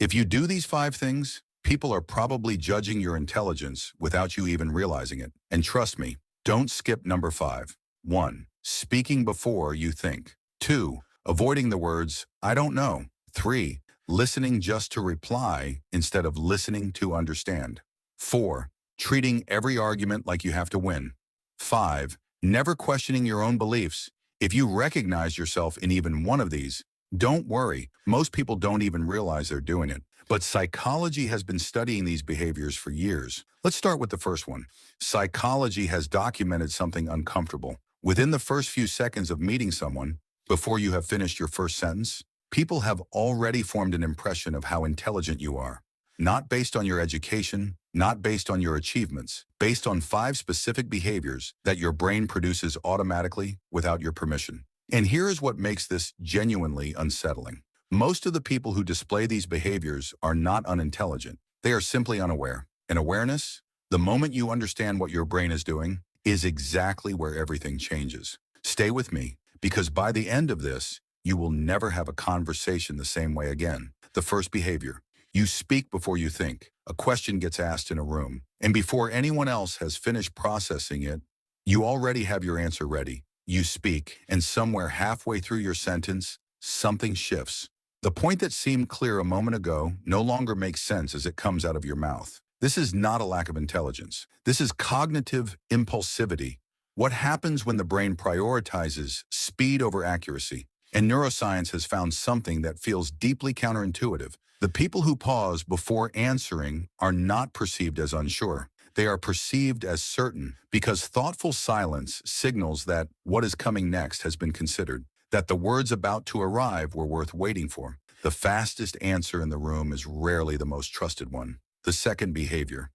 If you do these 5 things, people are probably judging your intelligence without you even realizing it. And trust me, don't skip number 5. 1. Speaking before you think. 2. Avoiding the words, I don't know. 3. Listening just to reply instead of listening to understand. 4. Treating every argument like you have to win. 5. Never questioning your own beliefs. If you recognize yourself in even one of these, don't worry. Most people don't even realize they're doing it. But psychology has been studying these behaviors for years. Let's start with the first one. Psychology has documented something uncomfortable. Within the first few seconds of meeting someone, before you have finished your first sentence, people have already formed an impression of how intelligent you are. Not based on your education, not based on your achievements, based on 5 specific behaviors that your brain produces automatically without your permission. And here is what makes this genuinely unsettling. Most of the people who display these behaviors are not unintelligent. They are simply unaware. And awareness, the moment you understand what your brain is doing, is exactly where everything changes. Stay with me, because by the end of this, you will never have a conversation the same way again. The first behavior. You speak before you think. A question gets asked in a room, and before anyone else has finished processing it, you already have your answer ready. You speak, and somewhere halfway through your sentence, something shifts. The point that seemed clear a moment ago no longer makes sense as it comes out of your mouth. This is not a lack of intelligence. This is cognitive impulsivity. What happens when the brain prioritizes speed over accuracy? And neuroscience has found something that feels deeply counterintuitive. The people who pause before answering are not perceived as unsure. They are perceived as certain because thoughtful silence signals that what is coming next has been considered, that the words about to arrive were worth waiting for. The fastest answer in the room is rarely the most trusted one. The second behavior.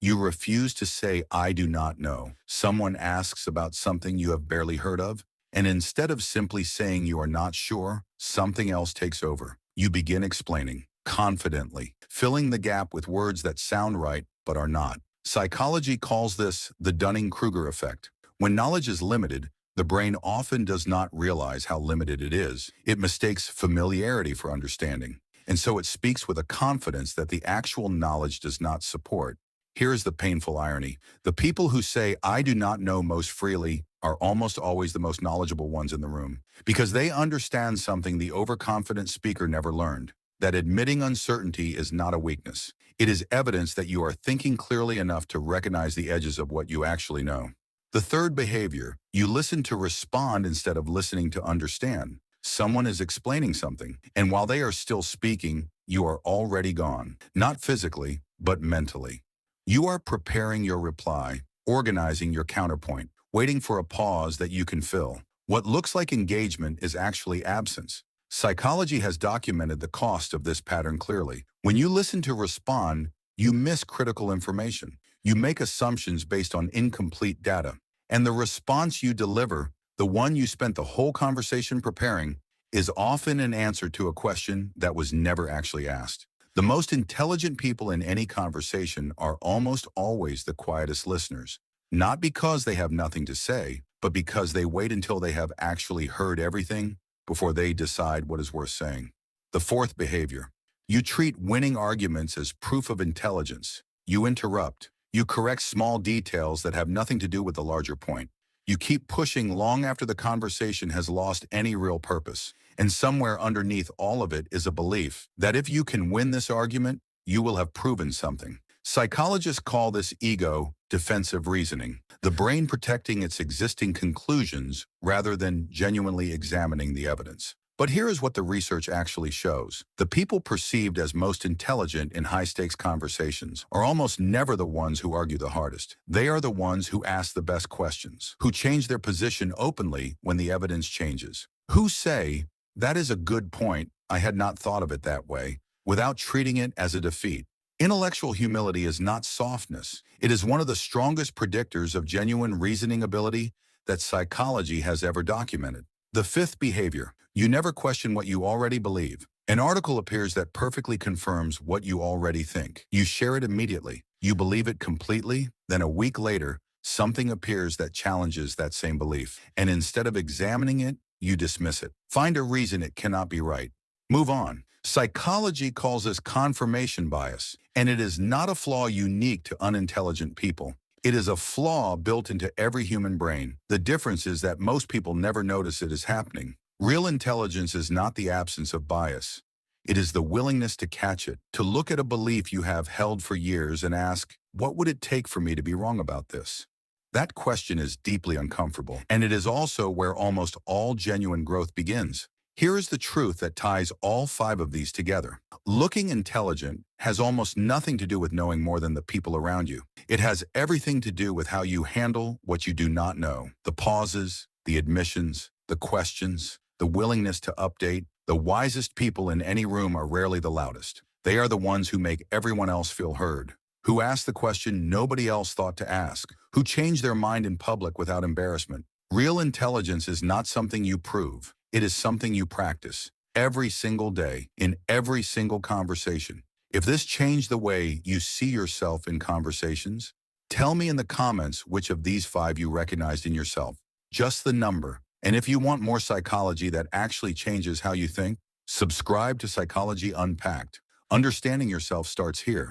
You refuse to say, I do not know. Someone asks about something you have barely heard of, and instead of simply saying you are not sure, something else takes over. You begin explaining, confidently, filling the gap with words that sound right but are not. Psychology calls this the Dunning-Kruger Effect. When knowledge is limited, the brain often does not realize how limited it is. It mistakes familiarity for understanding, and so it speaks with a confidence that the actual knowledge does not support. Here is the painful irony. The people who say, I do not know most freely are almost always the most knowledgeable ones in the room, because they understand something the overconfident speaker never learned, that admitting uncertainty is not a weakness. It is evidence that you are thinking clearly enough to recognize the edges of what you actually know. The third behavior, you listen to respond instead of listening to understand. Someone is explaining something, and while they are still speaking, you are already gone. Not physically, but mentally. You are preparing your reply, organizing your counterpoint, waiting for a pause that you can fill. What looks like engagement is actually absence. Psychology has documented the cost of this pattern clearly. When you listen to respond, you miss critical information. You make assumptions based on incomplete data. And the response you deliver, the one you spent the whole conversation preparing, is often an answer to a question that was never actually asked. The most intelligent people in any conversation are almost always the quietest listeners, not because they have nothing to say, but because they wait until they have actually heard everything before they decide what is worth saying. The fourth behavior. You treat winning arguments as proof of intelligence. You interrupt. You correct small details that have nothing to do with the larger point. You keep pushing long after the conversation has lost any real purpose. And somewhere underneath all of it is a belief that if you can win this argument, you will have proven something. Psychologists call this ego defensive reasoning, the brain protecting its existing conclusions rather than genuinely examining the evidence. But here is what the research actually shows. The people perceived as most intelligent in high-stakes conversations are almost never the ones who argue the hardest. They are the ones who ask the best questions, who change their position openly when the evidence changes, who say, that is a good point, I had not thought of it that way, without treating it as a defeat. Intellectual humility is not softness. It is one of the strongest predictors of genuine reasoning ability that psychology has ever documented. The fifth behavior. You never question what you already believe. An article appears that perfectly confirms what you already think. You share it immediately. You believe it completely. Then a week later, something appears that challenges that same belief. And instead of examining it, you dismiss it. Find a reason it cannot be right. Move on. Psychology calls this confirmation bias, and it is not a flaw unique to unintelligent people. It is a flaw built into every human brain. The difference is that most people never notice it is happening. Real intelligence is not the absence of bias. It is the willingness to catch it, to look at a belief you have held for years and ask, what would it take for me to be wrong about this? That question is deeply uncomfortable, and it is also where almost all genuine growth begins. Here is the truth that ties all five of these together. Looking intelligent has almost nothing to do with knowing more than the people around you. It has everything to do with how you handle what you do not know. The pauses, the admissions, the questions, the willingness to update. The wisest people in any room are rarely the loudest. They are the ones who make everyone else feel heard, who ask the question nobody else thought to ask, who change their mind in public without embarrassment. Real intelligence is not something you prove. It is something you practice every single day, in every single conversation. If this changed the way you see yourself in conversations, tell me in the comments which of these five you recognized in yourself. Just the number. And if you want more psychology that actually changes how you think, subscribe to Psychology Unpacked. Understanding yourself starts here.